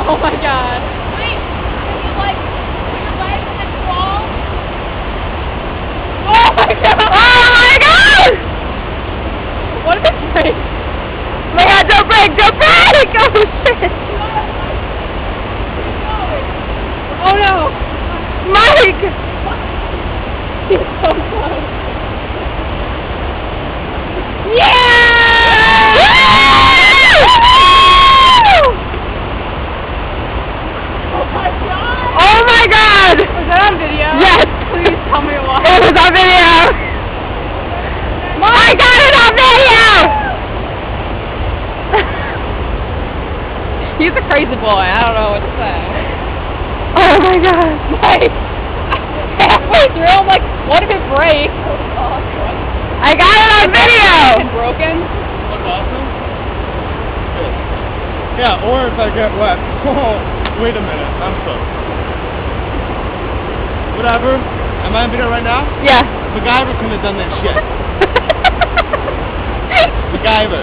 Oh my god. Wait, can you like put your legs and crawl? Oh my god! Oh my god! What did it say? Oh my god, don't break! Don't break! Oh shit! Oh no! Mike! He's so close. Yeah! Oh my god! Oh my god! Was that on video? Yes! Please tell me it was. It was on video! I got it on video! He's a crazy boy. I don't know what to say. Oh my god! Like, halfway through, I'm like, what if it breaks? I got it on video! It's broken. Look awesome? Good. Yeah, or if I get wet. Wait a minute, I'm soaked. Whatever. Am I on video right now? Yeah. MacGyver couldn't have done that shit. MacGyver.